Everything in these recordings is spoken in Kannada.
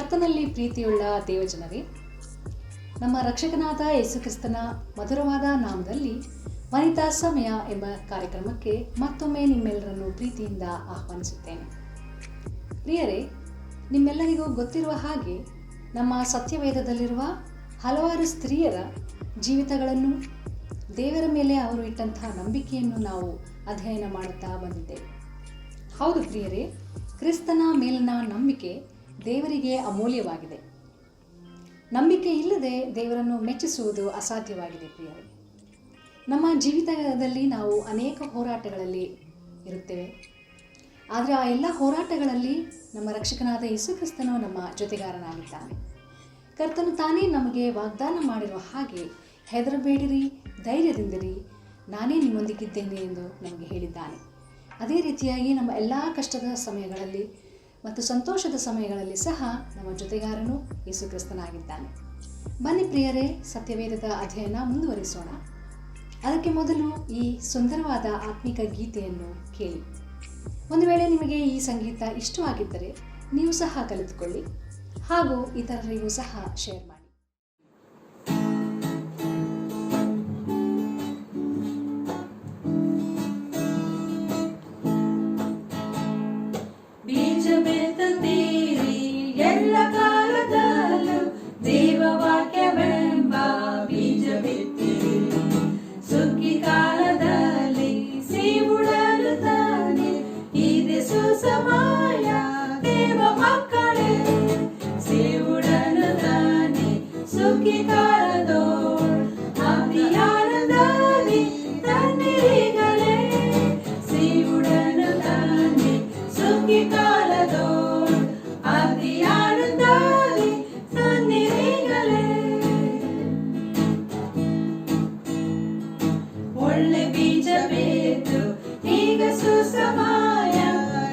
ಕರ್ತನಲ್ಲಿ ಪ್ರೀತಿಯುಳ್ಳ ದೇವಜನರೇ, ನಮ್ಮ ರಕ್ಷಕನಾದ ಯೇಸುಕ್ರಿಸ್ತನ ಮಧುರವಾದ ನಾಮದಲ್ಲಿ ವನಿತಾ ಸಮಯ ಎಂಬ ಕಾರ್ಯಕ್ರಮಕ್ಕೆ ಮತ್ತೊಮ್ಮೆ ನಿಮ್ಮೆಲ್ಲರನ್ನು ಪ್ರೀತಿಯಿಂದ ಆಹ್ವಾನಿಸುತ್ತೇನೆ. ಪ್ರಿಯರೇ, ನಿಮ್ಮೆಲ್ಲರಿಗೂ ಗೊತ್ತಿರುವ ಹಾಗೆ ನಮ್ಮ ಸತ್ಯವೇದದಲ್ಲಿರುವ ಹಲವಾರು ಸ್ತ್ರೀಯರ ಜೀವಿತಗಳನ್ನು, ದೇವರ ಮೇಲೆ ಅವರು ಇಟ್ಟಂತಹ ನಂಬಿಕೆಯನ್ನು ನಾವು ಅಧ್ಯಯನ ಮಾಡುತ್ತಾ ಬಂದಿದ್ದೇವೆ. ಹೌದು ಪ್ರಿಯರೇ, ಕ್ರಿಸ್ತನ ಮೇಲಿನ ನಂಬಿಕೆ ದೇವರಿಗೆ ಅಮೂಲ್ಯವಾಗಿದೆ. ನಂಬಿಕೆ ಇಲ್ಲದೆ ದೇವರನ್ನು ಮೆಚ್ಚಿಸುವುದು ಅಸಾಧ್ಯವಾಗಿದೆ. ಪ್ರಿಯರೇ, ನಮ್ಮ ಜೀವಿತದಲ್ಲಿ ನಾವು ಅನೇಕ ಹೋರಾಟಗಳಲ್ಲಿ ಇರುತ್ತೇವೆ. ಆದರೆ ಆ ಎಲ್ಲ ಹೋರಾಟಗಳಲ್ಲಿ ನಮ್ಮ ರಕ್ಷಕನಾದ ಯೇಸುಕ್ರಿಸ್ತನು ನಮ್ಮ ಜೊತೆಗಾರನಾಗಿದ್ದಾನೆ. ಕರ್ತನು ತಾನೇ ನಮಗೆ ವಾಗ್ದಾನ ಮಾಡಿರುವ ಹಾಗೆ, ಹೆದರಬೇಡಿರಿ, ಧೈರ್ಯದಿಂದಿರಿ, ನಾನೇ ನಿಮ್ಮೊಂದಿಗಿದ್ದೇನೆ ಎಂದು ನಮಗೆ ಹೇಳಿದ್ದಾನೆ. ಅದೇ ರೀತಿಯಾಗಿ ನಮ್ಮ ಎಲ್ಲ ಕಷ್ಟದ ಸಮಯಗಳಲ್ಲಿ ಮತ್ತು ಸಂತೋಷದ ಸಮಯಗಳಲ್ಲಿ ಸಹ ನಮ್ಮ ಜೊತೆಗಾರನು ಯೇಸುಕ್ರಿಸ್ತನಾಗಿದ್ದಾನೆ. ಬನ್ನಿ ಪ್ರಿಯರೇ, ಸತ್ಯವೇದದ ಅಧ್ಯಯನ ಮುಂದುವರಿಸೋಣ. ಅದಕ್ಕೆ ಮೊದಲು ಈ ಸುಂದರವಾದ ಆತ್ಮಿಕ ಗೀತೆಯನ್ನು ಕೇಳಿ. ಒಂದು ವೇಳೆ ನಿಮಗೆ ಈ ಸಂಗೀತ ಇಷ್ಟವಾಗಿದ್ದರೆ ನೀವು ಸಹ ಕಲಿತುಕೊಳ್ಳಿ ಹಾಗೂ ಇತರರಿಗೂ ಸಹ ಶೇರ್ ಮಾಡಿ. ಎಲ್ಲ ಕಾಲದಲ್ಲೂ ದೇವವಾಕ್ಯವೆಂಬ ಬೀಜ ಬಿತ್ತಿರಿ. ಸುಗ್ಗಿ ಕಾಲದಲ್ಲಿ ಸಿವುಡಲು ತಾನೆ ಇದೆ ಸುಸಮಯ ದೇವ ಮಕ್ಕಳೇ. ಸಿವುಡಲು ತಾನೆ ಸುಗ್ಗಿ ಕಾಲದೋಳ್ ಅಭಿಯಾನದಲ್ಲಿ ತನ್ನಿರಿಗಳೇ. ಸಿವುಡಲು ತಾನೆ ಸುಗ್ಗಿ ಕಾಲದೋಳ್ ಒಳ್ಳೆ ಬೀಜ ಬೇತು ಈಗ ಸುಸಮಯ,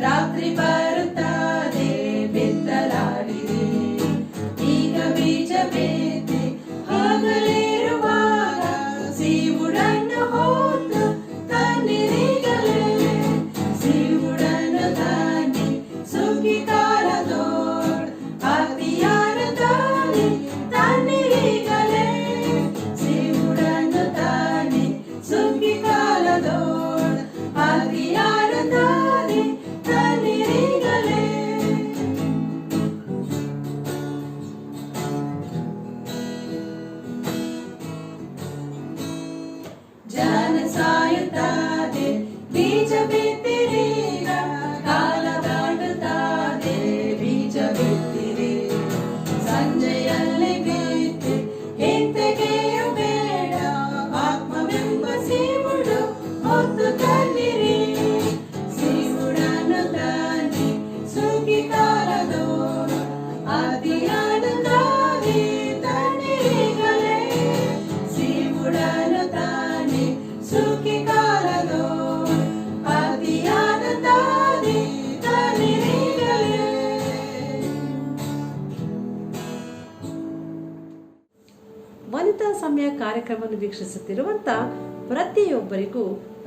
ರಾತ್ರಿ ಬರುತ್ತದೆ ಬಿತ್ತಲಾಡಿದೆ. ಈಗ ಬೀಜ ಬೇತೆ ಹಗಲಿರುವಾಗ ಸಿವುಡನ್ನು ಹೊತ್ತು ತನ್ನಿರಿಗಳೇ. ಸಿವುಡನ್ನು ತಾನೆ ಸುಗ್ಗಿ ಕಾಲದೋಳ್ ಅಭಿಯಾನದಲ್ಲಿ ತನ್ನಿರಿಗಳೇ. ಸಿವುಡನ್ನು ತಾನೆ ಸುಗ್ಗಿ ಕಾಲದೋಳ್ ಅಭಿಯಾನದಲ್ಲಿ ತನ್ನಿರಿಗಳೇ. ಜನ ಸಾಯುತ್ತದೆ ಬೀಜ ಬಿತ್ತಿರೀಗ, ಕಾಲ ದಾಟುತ್ತದೆ ಬೀಜ ಬಿತ್ತಿರಿ. ಸಂಜೆಯಲ್ಲಿ ಬಿತ್ತಿ ಹಿಂತೆಗೆಯು ಬೇಡ, ಆತ್ಮವೆಂಬ ಸಿವುಡು ಹೊತ್ತು ತನ್ನಿರಿ. ಸಿವುಡನ್ನು ತಾನೆ ಸುಗ್ಗಿ ಕಾಲದೋಳ್ ಅಭಿಯಾನದಲ್ಲಿ ತನ್ನಿರಿಗಳೇ. ಸಿವುಡನ್ನು ತಾನೆ ಸುಗ್ಗಿ ಕಾಲದೋಳ್ ಅಭಿಯಾನದಲ್ಲಿ ತನ್ನಿರಿಗಳೇ. ವನಿತಾ ಸಮಯ ಕಾರ್ಯಕ್ರಮವನ್ನು ವೀಕ್ಷಿಸುತ್ತಿರುವಂತ ಪ್ರತಿಯೊಬ್ಬರಿಗೂ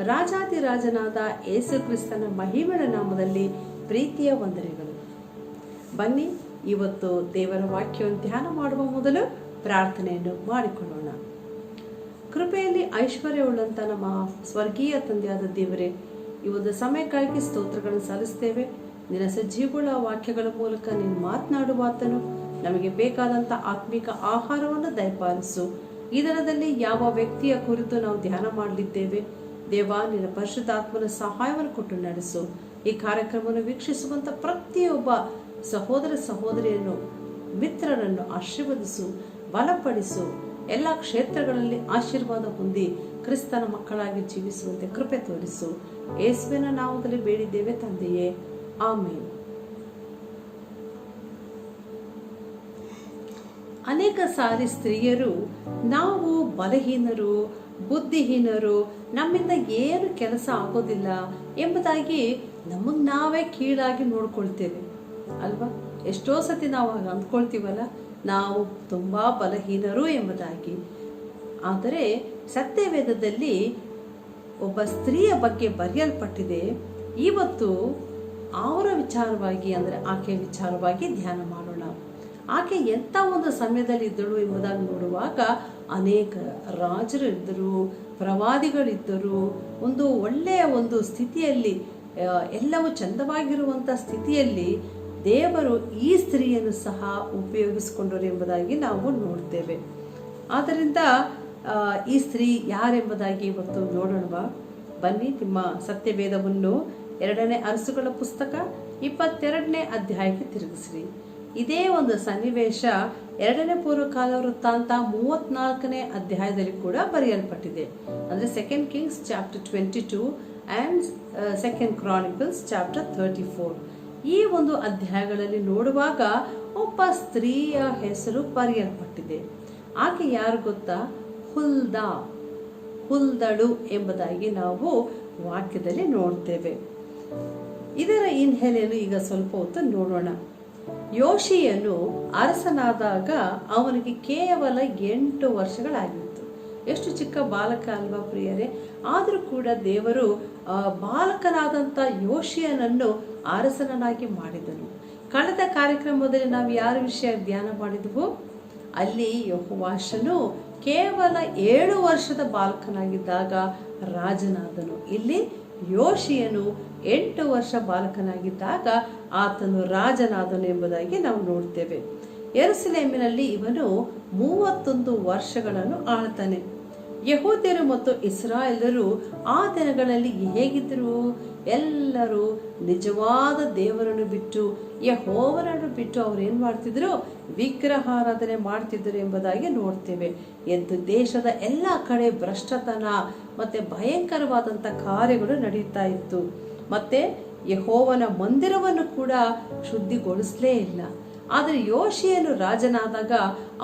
ರಾಜಾದಿರಾಜನಾದ ಯೇಸು ಕ್ರಿಸ್ತನ ಮಹಿಮೆಯ ನಾಮದಲ್ಲಿ ಪ್ರೀತಿಯ ವಂದನೆಗಳು. ಬನ್ನಿ, ಇವತ್ತು ದೇವರ ವಾಕ್ಯವನ್ನು ಧ್ಯಾನ ಮಾಡುವ ಮೊದಲು ಪ್ರಾರ್ಥನೆಯನ್ನು ಮಾಡಿಕೊಳ್ಳೋಣ. ಕೃಪೆಯಲ್ಲಿ ಐಶ್ವರ್ಯವುಳ್ಳಂತ ನಮ್ಮ ಸ್ವರ್ಗೀಯ ತಂದೆಯಾದ ದೇವರೇ, ಈ ಒಂದು ಸಮಯಕ್ಕಾಗಿ ಸ್ತೋತ್ರಗಳನ್ನು ಸಲ್ಲಿಸ್ತೇವೆ. ನಿನ್ನ ಸಜೀವಗಳ ವಾಕ್ಯಗಳ ಮೂಲಕ ನೀನು ಮಾತನಾಡುವಾತನು ನಮಗೆ ಬೇಕಾದಂಥ ಆತ್ಮಿಕ ಆಹಾರವನ್ನು ದಯಪಾಲಿಸು. ಈ ದಿನದಲ್ಲಿ ಯಾವ ವ್ಯಕ್ತಿಯ ಕುರಿತು ನಾವು ಧ್ಯಾನ ಮಾಡಲಿದ್ದೇವೆ ದೇವ, ನಿನ್ನ ಪರಿಶುದ್ಧಾತ್ಮನ ಸಹಾಯವನ್ನು ಕೊಟ್ಟು ನಡೆಸು. ಈ ಕಾರ್ಯಕ್ರಮವನ್ನು ವೀಕ್ಷಿಸುವಂತ ಪ್ರತಿಯೊಬ್ಬ ಸಹೋದರ ಸಹೋದರಿಯನ್ನು, ಮಿತ್ರರನ್ನು ಆಶೀರ್ವದಿಸು, ಬಲಪಡಿಸು. ಎಲ್ಲ ಕ್ಷೇತ್ರಗಳಲ್ಲಿ ಆಶೀರ್ವಾದ ಹೊಂದಿ ಕ್ರಿಸ್ತನ ಮಕ್ಕಳಾಗಿ ಜೀವಿಸುವಂತೆ ಕೃಪೆ ತೋರಿಸು. ಯೇಸುವಿನ ನಾಮದಲ್ಲಿ ಬೇಡಿದ್ದೇವೆ ತಂದೆಯೇ, ಆಮೇನ್. ಅನೇಕ ಸಾರಿ ಸ್ತ್ರೀಯರು ನಾವು ಬಲಹೀನರು, ಬುದ್ಧಿಹೀನರು, ನಮ್ಮಿಂದ ಏನು ಕೆಲಸ ಆಗೋದಿಲ್ಲ ಎಂಬುದಾಗಿ ನಮಗ್ ನಾವೇ ಕೀಳಾಗಿ ನೋಡ್ಕೊಳ್ತೇವೆ ಅಲ್ವಾ? ಎಷ್ಟೋ ಸತಿ ನಾವು ಹಾಗೆ ಅಂದ್ಕೊಳ್ತೀವಲ್ಲ, ನಾವು ತುಂಬಾ ಬಲಹೀನರು ಎಂಬುದಾಗಿ. ಆದರೆ ಸತ್ಯವೇದದಲ್ಲಿ ಒಬ್ಬ ಸ್ತ್ರೀಯ ಬಗ್ಗೆ ಬರೆಯಲ್ಪಟ್ಟಿದೆ. ಇವತ್ತು ಅವರ ವಿಚಾರವಾಗಿ, ಅಂದರೆ ಆಕೆಯ ವಿಚಾರವಾಗಿ ಧ್ಯಾನ ಮಾಡೋಣ. ಆಕೆ ಎಂಥ ಒಂದು ಸಮಯದಲ್ಲಿ ಇದ್ದಳು ಎಂಬುದಾಗಿ ನೋಡುವಾಗ ಅನೇಕ ರಾಜರು ಇದ್ದರು, ಪ್ರವಾದಿಗಳಿದ್ದರು, ಒಂದು ಒಳ್ಳೆಯ ಒಂದು ಸ್ಥಿತಿಯಲ್ಲಿ, ಎಲ್ಲವೂ ಚಂದವಾಗಿರುವಂಥ ಸ್ಥಿತಿಯಲ್ಲಿ ದೇವರು ಈ ಸ್ತ್ರೀಯನ್ನು ಸಹ ಉಪಯೋಗಿಸಿಕೊಂಡರು ಎಂಬುದಾಗಿ ನಾವು ನೋಡ್ತೇವೆ. ಆದ್ದರಿಂದ ಈ ಸ್ತ್ರೀ ಯಾರೆಂಬುದಾಗಿ ಇವತ್ತು ನೋಡೋಣವಾ? ಬನ್ನಿ, ನಿಮ್ಮ ಸತ್ಯವೇದವನ್ನು 2ನೇ ಅರಸುಗಳ ಪುಸ್ತಕ 22ನೇ ಅಧ್ಯಾಯಕ್ಕೆ ತಿರುಗಿಸ್ರಿ. ಇದೇ ಒಂದು ಸನ್ನಿವೇಶ 2ನೇ ಪೂರ್ವಕಾಲ ವೃತ್ತಾಂತ 34ನೇ ಅಧ್ಯಾಯದಲ್ಲಿ ಕೂಡ ಬರೆಯಲ್ಪಟ್ಟಿದೆ. ಅಂದರೆ 2 Kings chapter 22 and 2 Chronicles chapter 34. ಈ ಒಂದು ಅಧ್ಯಾಯಗಳಲ್ಲಿ ನೋಡುವಾಗ ಒಬ್ಬ ಸ್ತ್ರೀಯ ಹೆಸರು ಬರೆಯಲ್ಪಟ್ಟಿದೆ. ಆಕೆ ಯಾರು ಗೊತ್ತಾ? ಹುಲ್ದಳು ಎಂಬುದಾಗಿ ನಾವು ವಾಕ್ಯದಲ್ಲಿ ನೋಡ್ತೇವೆ. ಇದರ ಹಿನ್ನೆಲೆಯನ್ನು ಈಗ ಸ್ವಲ್ಪ ಹೊತ್ತು ನೋಡೋಣ. ಯೋಷಿಯನು ಅರಸನಾದಾಗ ಅವನಿಗೆ ಕೇವಲ 8 ವರ್ಷಗಳಾಗಿತ್ತು. ಎಷ್ಟು ಚಿಕ್ಕ ಬಾಲಕ ಅಲ್ವಾ ಪ್ರಿಯರೇ? ಆದರೂ ಕೂಡ ದೇವರು ಬಾಲಕನಾದಂಥ ಯೋಷಿಯನನ್ನು ಅರಸನನ್ನಾಗಿ ಮಾಡಿದನು. ಕಳೆದ ಕಾರ್ಯಕ್ರಮದಲ್ಲಿ ನಾವು ಯಾರ ವಿಷಯ ಧ್ಯಾನ ಮಾಡಿದವು? ಅಲ್ಲಿ ಯೆಹೋವಾಷನು ಕೇವಲ 7 ವರ್ಷದ ಬಾಲಕನಾಗಿದ್ದಾಗ ರಾಜನಾದನು. ಇಲ್ಲಿ ಯೋಷಿಯನು 8 ವರ್ಷ ಬಾಲಕನಾಗಿದ್ದಾಗ ಆತನು ರಾಜನಾದನು ಎಂಬುದಾಗಿ ನಾವು ನೋಡ್ತೇವೆ. ಯೆರೂಸಲೇಮಿನಲ್ಲಿ ಇವನು 31 ವರ್ಷಗಳನ್ನು ಆಳ್ತಾನೆ. ಯೆಹೂದ್ಯರು ಮತ್ತು ಇಸ್ರಾಯೇಲರು ಆ ದಿನಗಳಲ್ಲಿ ಹೇಗಿದ್ದರು? ಎಲ್ಲರೂ ನಿಜವಾದ ದೇವರನ್ನು ಬಿಟ್ಟು, ಯೆಹೋವನನ್ನು ಬಿಟ್ಟು ಅವ್ರು ಏನ್ ಮಾಡ್ತಿದ್ರು? ವಿಗ್ರಹಾರಾಧನೆ ಮಾಡ್ತಿದ್ರು ಎಂಬುದಾಗಿ ನೋಡ್ತೇವೆ. ಎಂದು ದೇಶದ ಎಲ್ಲ ಕಡೆ ಭ್ರಷ್ಟತನ ಮತ್ತೆ ಭಯಂಕರವಾದಂಥ ಕಾರ್ಯಗಳು ನಡೀತಾ ಇತ್ತು. ಮತ್ತೆ ಯೆಹೋವನ ಮಂದಿರವನ್ನು ಕೂಡ ಶುದ್ಧಿಗೊಳಿಸಲೇ ಇಲ್ಲ. ಆದರೆ ಯೋಷಿಯನು ರಾಜನಾದಾಗ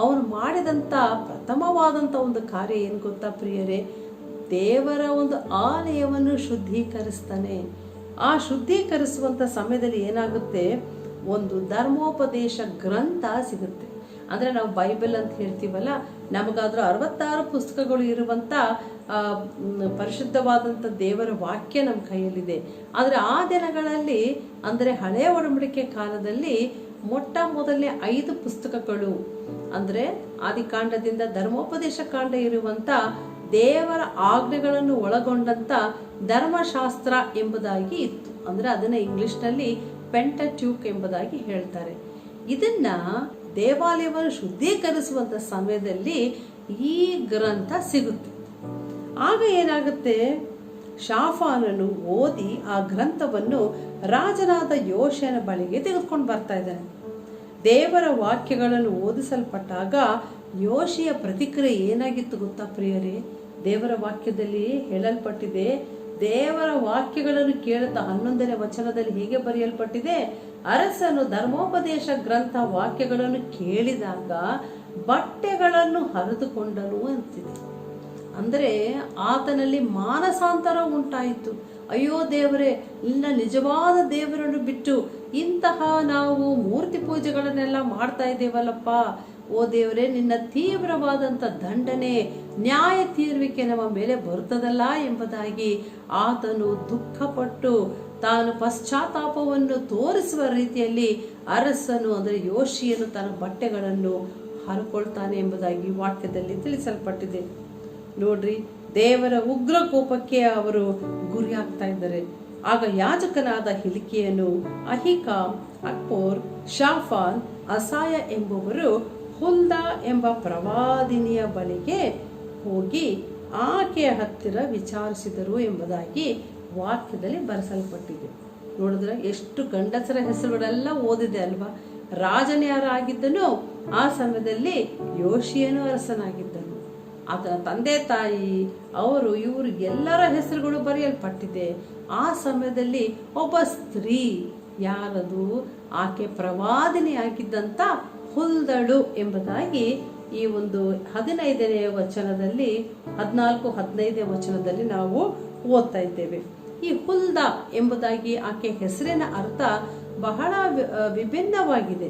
ಅವನು ಮಾಡಿದಂಥ ಪ್ರಥಮವಾದಂಥ ಒಂದು ಕಾರ್ಯ ಏನು ಗೊತ್ತಾ ಪ್ರಿಯರೇ? ದೇವರ ಒಂದು ಆಲಯವನ್ನು ಶುದ್ಧೀಕರಿಸ್ತಾನೆ. ಆ ಶುದ್ಧೀಕರಿಸುವಂಥ ಸಮಯದಲ್ಲಿ ಏನಾಗುತ್ತೆ? ಒಂದು ಧರ್ಮೋಪದೇಶ ಗ್ರಂಥ ಸಿಗುತ್ತೆ. ಅಂದರೆ ನಾವು ಬೈಬಲ್ ಅಂತ ಹೇಳ್ತೀವಲ್ಲ, ನಮಗಾದ್ರೂ 66 ಪುಸ್ತಕಗಳು ಇರುವಂಥ ಪರಿಶುದ್ಧವಾದಂಥ ದೇವರ ವಾಕ್ಯ ನಮ್ಮ ಕೈಯಲ್ಲಿದೆ. ಆದರೆ ಆ ದಿನಗಳಲ್ಲಿ, ಅಂದರೆ ಹಳೆಯ ಒಡಂಬಡಿಕೆ ಕಾಲದಲ್ಲಿ ಮೊಟ್ಟ ಮೊದಲನೇ 5 ಪುಸ್ತಕಗಳು, ಅಂದರೆ ಆದಿಕಾಂಡದಿಂದ ಧರ್ಮೋಪದೇಶ ಕಾಂಡ ಇರುವಂಥ ದೇವರ ಆಜ್ಞೆಗಳನ್ನು ಒಳಗೊಂಡಂತ ಧರ್ಮಶಾಸ್ತ್ರ ಎಂಬುದಾಗಿ ಇತ್ತು. ಅಂದ್ರೆ ಅದನ್ನ ಇಂಗ್ಲಿಷ್ನಲ್ಲಿ ಪೆಂಟಟ್ಯೂಕ್ ಎಂಬುದಾಗಿ ಹೇಳ್ತಾರೆ. ಇದನ್ನ ದೇವಾಲಯವನ್ನು ಶುದ್ಧೀಕರಿಸುವಂತ ಸಮಯದಲ್ಲಿ ಈ ಗ್ರಂಥ ಸಿಗುತ್ತೆ. ಆಗ ಏನಾಗುತ್ತೆ? ಶಾಫಾನನು ಓದಿ ಆ ಗ್ರಂಥವನ್ನು ರಾಜನಾದ ಯೋಷನ ಬಳಿಗೆ ತೆಗೆದುಕೊಂಡು ಬರ್ತಾ ಇದ್ದಾನೆ. ದೇವರ ವಾಕ್ಯಗಳನ್ನು ಓದಿಸಲ್ಪಟ್ಟಾಗ ಯೋಷಿಯ ಪ್ರತಿಕ್ರಿಯೆ ಏನಾಗಿತ್ತು ಗೊತ್ತಾ ಪ್ರಿಯರೇ? ದೇವರ ವಾಕ್ಯದಲ್ಲಿ ಹೇಳಲ್ಪಟ್ಟಿದೆ, ದೇವರ ವಾಕ್ಯಗಳನ್ನು ಕೇಳುತ್ತಾ 11ನೇ ವಚನದಲ್ಲಿ ಹೇಗೆ ಬರೆಯಲ್ಪಟ್ಟಿದೆ? ಅರಸನು ಧರ್ಮೋಪದೇಶ ಗ್ರಂಥ ವಾಕ್ಯಗಳನ್ನು ಕೇಳಿದಾಗ ಬಟ್ಟೆಗಳನ್ನು ಹರಿದುಕೊಂಡನು ಅಂತಿದೆ. ಅಂದರೆ ಆತನಲ್ಲಿ ಮಾನಸಾಂತರ ಉಂಟಾಯಿತು. ಅಯ್ಯೋ ದೇವರೇ, ನಿನ್ನ ನಿಜವಾದ ದೇವರನ್ನು ಬಿಟ್ಟು ಇಂತಹ ನಾವು ಮೂರ್ತಿ ಪೂಜೆಗಳನ್ನೆಲ್ಲ ಮಾಡ್ತಾ ಇದ್ದೇವಲ್ಲಪ್ಪ. ಓ ದೇವರೇ, ನಿನ್ನ ತೀವ್ರವಾದಂಥ ದಂಡನೆ, ನ್ಯಾಯ ತೀರ್ವಿಕೆ ನಮ್ಮ ಮೇಲೆ ಬರುತ್ತದಲ್ಲ ಎಂಬುದಾಗಿ ಆತನು ದುಃಖಪಟ್ಟು ತಾನು ಪಶ್ಚಾತ್ತಾಪವನ್ನು ತೋರಿಸುವ ರೀತಿಯಲ್ಲಿ ಅರಸನು, ಅಂದರೆ ಯೋಷಿಯನು, ತನ್ನ ಬಟ್ಟೆಗಳನ್ನು ಹರಕೊಳ್ತಾನೆ ಎಂಬುದಾಗಿ ವಾಕ್ಯದಲ್ಲಿ ತಿಳಿಸಲ್ಪಟ್ಟಿದೆ. ನೋಡ್ರಿ, ದೇವರ ಉಗ್ರ ಕೋಪಕ್ಕೆ ಅವರು ಗುರಿ ಆಗ್ತಾ ಇದ್ದಾರೆ. ಆಗ ಯಾಜಕನಾದ ಹಿಲ್ಕೀಯನು, ಅಹಿಕಾಮ್, ಅಕ್ಬೋರ್, ಶಾಫಾನ್, ಅಸಾಯ ಎಂಬುವರು ಹುಲ್ದಾ ಎಂಬ ಪ್ರವಾದಿನಿಯ ಬಳಿಗೆ ಹೋಗಿ ಆಕೆಯ ಹತ್ತಿರ ವಿಚಾರಿಸಿದರು ಎಂಬುದಾಗಿ ವಾಕ್ಯದಲ್ಲಿ ಬರೆಸಲ್ಪಟ್ಟಿದೆ. ನೋಡಿದ್ರೆ ಎಷ್ಟು ಗಂಡಸರ ಹೆಸರುಗಳೆಲ್ಲ ಓದಿದೆ ಅಲ್ವಾ? ರಾಜನ ಯಾರಾಗಿದ್ದನು? ಆ ಸಮಯದಲ್ಲಿ ಯೋಷಿಯನು ಅರಸನಾಗಿದ್ದನು. ಆತನ ತಂದೆ ತಾಯಿ, ಅವರು ಇವರು ಎಲ್ಲರ ಹೆಸರುಗಳು ಬರೆಯಲ್ಪಟ್ಟಿದೆ. ಆ ಸಮಯದಲ್ಲಿ ಒಬ್ಬ ಸ್ತ್ರೀ, ಯಾರದು? ಆಕೆ ಪ್ರವಾದಿನಿ ಆಗಿದ್ದಂತ ಹುಲ್ದಳು ಎಂಬುದಾಗಿ ಈ ಒಂದು 15ನೇ ವಚನದಲ್ಲಿ, 14-15ನೇ ವಚನದಲ್ಲಿ ನಾವು ಓದ್ತಾ ಇದ್ದೇವೆ. ಈ ಹುಲ್ದ ಎಂಬುದಾಗಿ ಆಕೆ ಹೆಸರಿನ ಅರ್ಥ ಬಹಳ ವಿಭಿನ್ನವಾಗಿದೆ.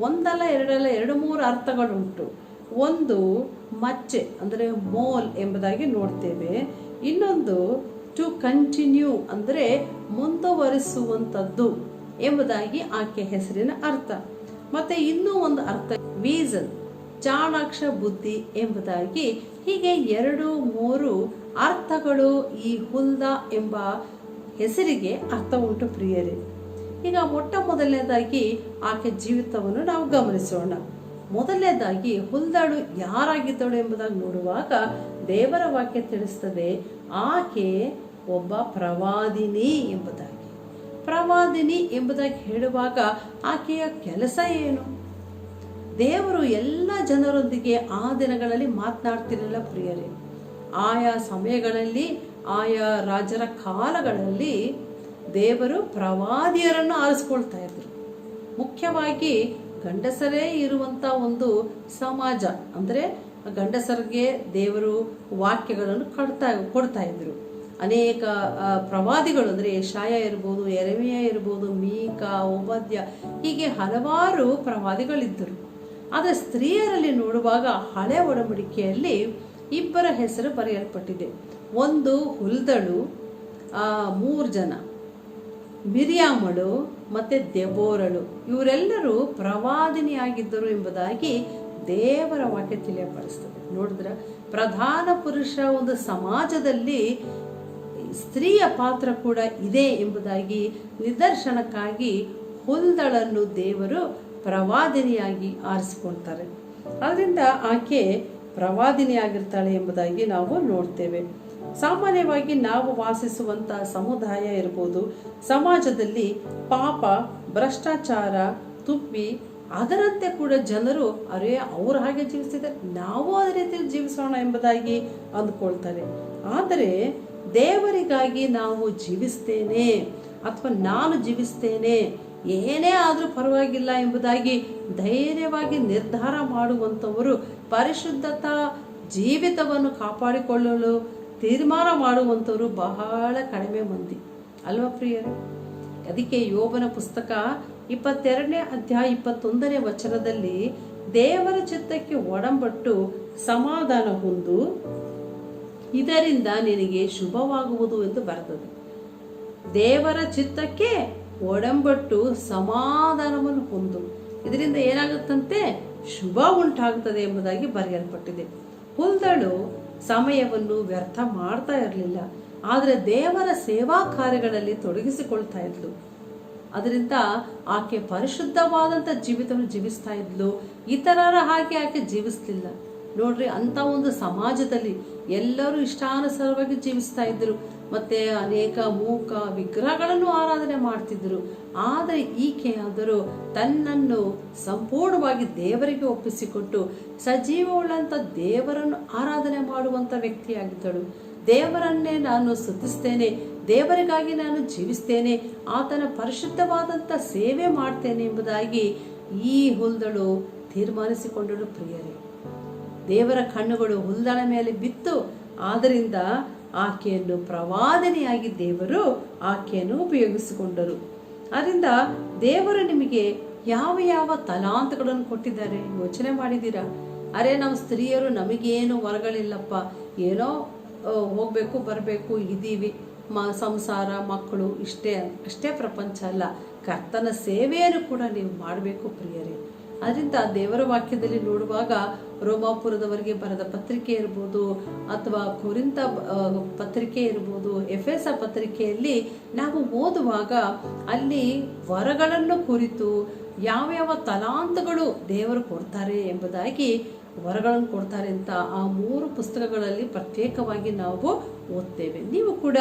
ಒಂದಲ್ಲ ಎರಡಲ್ಲ 2-3 ಅರ್ಥಗಳುಂಟು. ಒಂದು ಮಚ್ಚೆ, ಅಂದರೆ ಮೋಲ್ ಎಂಬುದಾಗಿ ನೋಡ್ತೇವೆ. ಇನ್ನೊಂದು ಟು ಕಂಟಿನ್ಯೂ, ಅಂದರೆ ಮುಂದುವರಿಸುವಂಥದ್ದು ಎಂಬುದಾಗಿ ಆಕೆ ಹೆಸರಿನ ಅರ್ಥ. ಮತ್ತೆ ಇನ್ನೂ ಒಂದು ಅರ್ಥ ವೀಸನ್, ಚಾಣಾಕ್ಷ ಬುದ್ಧಿ ಎಂಬುದಾಗಿ, ಹೀಗೆ 2-3 ಅರ್ಥಗಳು ಈ ಹುಲ್ದ ಎಂಬ ಹೆಸರಿಗೆ ಅರ್ಥ ಉಂಟು ಪ್ರಿಯರೇ. ಈಗ ಮೊಟ್ಟ ಮೊದಲನೇದಾಗಿ ಆಕೆ ಜೀವಿತವನ್ನು ನಾವು ಗಮನಿಸೋಣ. ಮೊದಲನೇದಾಗಿ ಹುಲ್ದಾಳು ಯಾರಾಗಿದ್ದಳು ಎಂಬುದಾಗಿ ನೋಡುವಾಗ ದೇವರ ವಾಕ್ಯ ತಿಳಿಸ್ತದೆ, ಆಕೆ ಒಬ್ಬ ಪ್ರವಾದಿನಿ ಎಂಬುದಾಗಿ. ಪ್ರವಾದಿನಿ ಎಂಬುದಾಗಿ ಹೇಳುವಾಗ ಆಕೆಯ ಕೆಲಸ ಏನು? ದೇವರು ಎಲ್ಲ ಜನರೊಂದಿಗೆ ಆ ದಿನಗಳಲ್ಲಿ ಮಾತನಾಡ್ತಿರಲಿಲ್ಲ ಪ್ರಿಯರೇ. ಆಯಾ ಸಮಯಗಳಲ್ಲಿ, ಆಯಾ ರಾಜರ ಕಾಲಗಳಲ್ಲಿ ದೇವರು ಪ್ರವಾದಿಯರನ್ನು ಆರಿಸ್ಕೊಳ್ತಾ ಇದ್ರು. ಮುಖ್ಯವಾಗಿ ಗಂಡಸರೇ ಇರುವಂತ ಒಂದು ಸಮಾಜ, ಅಂದ್ರೆ ಗಂಡಸರಿಗೆ ದೇವರು ವಾಕ್ಯಗಳನ್ನು ಕೊಡ್ತಾ ಇದ್ರು. ಅನೇಕ ಪ್ರವಾದಿಗಳು, ಅಂದ್ರೆ ಯೆಶಾಯ ಇರ್ಬೋದು, ಯೆರೆಮೀಯ ಇರ್ಬೋದು, ಮೀಕ, ಓಬದ್ಯ, ಹೀಗೆ ಹಲವಾರು ಪ್ರವಾದಿಗಳಿದ್ದರು. ಆದರೆ ಸ್ತ್ರೀಯರಲ್ಲಿ ನೋಡುವಾಗ ಹಳೆ ಒಡಂಬಡಿಕೆಯಲ್ಲಿ 2 ಹೆಸರು ಬರೆಯಲ್ಪಟ್ಟಿದೆ. ಒಂದು ಹುಲ್ದಳು, 3 ಜನ, ಮಿರಿಯಾಮಳು ಮತ್ತೆ ದೆಬೋರಳು, ಇವರೆಲ್ಲರೂ ಪ್ರವಾದಿನಿಯಾಗಿದ್ದರು ಎಂಬುದಾಗಿ ದೇವರ ವಾಕ್ಯ ತಿಳಿಯಪಡಿಸ್ತದೆ. ನೋಡಿದ್ರ, ಪ್ರಧಾನ ಪುರುಷ ಒಂದು ಸಮಾಜದಲ್ಲಿ ಸ್ತ್ರೀಯ ಪಾತ್ರ ಕೂಡ ಇದೆ ಎಂಬುದಾಗಿ ನಿದರ್ಶನಕ್ಕಾಗಿ ಹುಲ್ದಳನ್ನು ದೇವರು ಪ್ರವಾದಿನಿಯಾಗಿ ಆರಿಸಿಕೊಳ್ತಾರೆ. ಅದರಿಂದ ಆಕೆ ಪ್ರವಾದಿನಿಯಾಗಿರ್ತಾಳೆ ಎಂಬುದಾಗಿ ನಾವು ನೋಡ್ತೇವೆ. ಸಾಮಾನ್ಯವಾಗಿ ನಾವು ವಾಸಿಸುವಂತ ಸಮುದಾಯ ಇರ್ಬೋದು, ಸಮಾಜದಲ್ಲಿ ಪಾಪ, ಭ್ರಷ್ಟಾಚಾರ ತುಪ್ಪಿ ಅದರಂತೆ ಕೂಡ ಜನರು ಅವ್ರ ಹಾಗೆ ಜೀವಿಸ್ತಿದ್ದಾರೆ, ನಾವು ಅದೇ ರೀತಿ ಜೀವಿಸೋಣ ಎಂಬುದಾಗಿ ಅಂದ್ಕೊಳ್ತಾರೆ. ಆದರೆ ದೇವರಿಗಾಗಿ ನಾವು ಜೀವಿಸ್ತೇನೆ ಅಥವಾ ನಾನು ಜೀವಿಸ್ತೇನೆ, ಏನೇ ಆದ್ರೂ ಪರವಾಗಿಲ್ಲ ಎಂಬುದಾಗಿ ಧೈರ್ಯವಾಗಿ ನಿರ್ಧಾರ ಮಾಡುವಂಥವರು, ಪರಿಶುದ್ಧತಾ ಜೀವಿತವನ್ನು ಕಾಪಾಡಿಕೊಳ್ಳಲು ತೀರ್ಮಾನ ಮಾಡುವಂಥವರು ಬಹಳ ಕಡಿಮೆ ಮಂದಿ ಅಲ್ವಾ ಪ್ರಿಯರೇ? ಅದಕ್ಕೆ ಯೋಬನ ಪುಸ್ತಕ 22ನೇ ಅಧ್ಯಾಯ 21ನೇ ವಚನದಲ್ಲಿ ದೇವರ ಚಿತ್ತಕ್ಕೆ ಒಡಂಬಟ್ಟು ಸಮಾಧಾನ ಹೊಂದು, ಇದರಿಂದ ನಿನಗೆ ಶುಭವಾಗುವುದು ಎಂದು ಬರ್ತದೆ. ದೇವರ ಚಿತ್ತಕ್ಕೆ ಒಡಂಬಟ್ಟು ಸಮಾಧಾನವನ್ನು ಹೊಂದು, ಇದರಿಂದ ಏನಾಗುತ್ತಂತೆ? ಶುಭ ಉಂಟಾಗುತ್ತದೆ ಎಂಬುದಾಗಿ ಬರೆಯಲ್ಪಟ್ಟಿದೆ. ಹುಲ್ದಳು ಸಮಯವನ್ನು ವ್ಯರ್ಥ ಮಾಡ್ತಾ ಇರಲಿಲ್ಲ, ಆದರೆ ದೇವರ ಸೇವಾ ಕಾರ್ಯಗಳಲ್ಲಿ ತೊಡಗಿಸಿಕೊಳ್ತಾ ಇದ್ಲು. ಅದರಿಂದ ಆಕೆ ಪರಿಶುದ್ಧವಾದಂಥ ಜೀವಿತವನ್ನು ಜೀವಿಸ್ತಾ ಇದ್ಲು. ಇತರರ ಹಾಗೆ ಆಕೆ ಜೀವಿಸ್ಲಿಲ್ಲ. ನೋಡ್ರಿ, ಅಂತ ಒಂದು ಸಮಾಜದಲ್ಲಿ ಎಲ್ಲರೂ ಇಷ್ಟಾನುಸಾರವಾಗಿ ಜೀವಿಸ್ತಾ ಇದ್ರು. ಮತ್ತೆ ಅನೇಕ ಮೂಕ ವಿಗ್ರಹಗಳನ್ನು ಆರಾಧನೆ ಮಾಡ್ತಿದ್ರು. ಆದರೆ ಈಕೆಯಾದರೂ ತನ್ನನ್ನು ಸಂಪೂರ್ಣವಾಗಿ ದೇವರಿಗೆ ಒಪ್ಪಿಸಿಕೊಟ್ಟು ಸಜೀವವುಳ್ಳಂತ ದೇವರನ್ನು ಆರಾಧನೆ ಮಾಡುವಂತ ವ್ಯಕ್ತಿಯಾಗಿದ್ದಳು. ದೇವರನ್ನೇ ನಾನು ಸ್ತುತಿಸ್ತೇನೆ, ದೇವರಿಗಾಗಿ ನಾನು ಜೀವಿಸ್ತೇನೆ, ಆತನ ಪರಿಶುದ್ಧವಾದಂತ ಸೇವೆ ಮಾಡ್ತೇನೆ ಎಂಬುದಾಗಿ ಈ ಹುಲ್ದಳು ತೀರ್ಮಾನಿಸಿಕೊಂಡಳು. ಪ್ರಿಯರೇ, ದೇವರ ಕಣ್ಣುಗಳು ಹುಲ್ದಳ ಮೇಲೆ ಬಿತ್ತು. ಆದ್ದರಿಂದ ಆಕೆಯನ್ನು ಪ್ರವಾದನೆಯಾಗಿ ದೇವರು ಆಕೆಯನ್ನು ಉಪಯೋಗಿಸಿಕೊಂಡರು. ಅದರಿಂದ ದೇವರು ನಿಮಗೆ ಯಾವ ಯಾವ ತಲಾಂತಗಳನ್ನು ಕೊಟ್ಟಿದ್ದಾರೆ ಯೋಚನೆ ಮಾಡಿದ್ದೀರಾ? ನಾವು ಸ್ತ್ರೀಯರು ನಮಗೇನು ಹೊರಗಳಿಲ್ಲಪ್ಪ, ಏನೋ ಹೋಗ್ಬೇಕು ಬರಬೇಕು ಇದ್ದೀವಿ, ಸಂಸಾರ ಮಕ್ಕಳು ಅಷ್ಟೇ ಪ್ರಪಂಚ ಅಲ್ಲ. ಕರ್ತನ ಸೇವೆಯನ್ನು ಕೂಡ ನೀವು ಮಾಡಬೇಕು ಪ್ರಿಯರೇ. ಅದರಿಂದ ದೇವರ ವಾಕ್ಯದಲ್ಲಿ ನೋಡುವಾಗ ರೋಮಾಪುರದವರಿಗೆ ಬರೆದ ಪತ್ರಿಕೆ ಇರ್ಬೋದು, ಅಥವಾ ಕೊರಿಂಥ ಪತ್ರಿಕೆ ಇರ್ಬೋದು, ಎಫೆಸ ಪತ್ರಿಕೆಯಲ್ಲಿ ನಾವು ಓದುವಾಗ ಅಲ್ಲಿ ವರಗಳನ್ನು ಕುರಿತು ಯಾವ ಯಾವ ತಲಾಂತಗಳು ದೇವರು ಕೊಡ್ತಾರೆ ಎಂಬುದಾಗಿ ವರಗಳನ್ನು ಕೊಡ್ತಾರೆ ಅಂತ ಆ 3 ಪುಸ್ತಕಗಳಲ್ಲಿ ಪ್ರತ್ಯೇಕವಾಗಿ ನಾವು ಓದ್ತೇವೆ. ನೀವು ಕೂಡ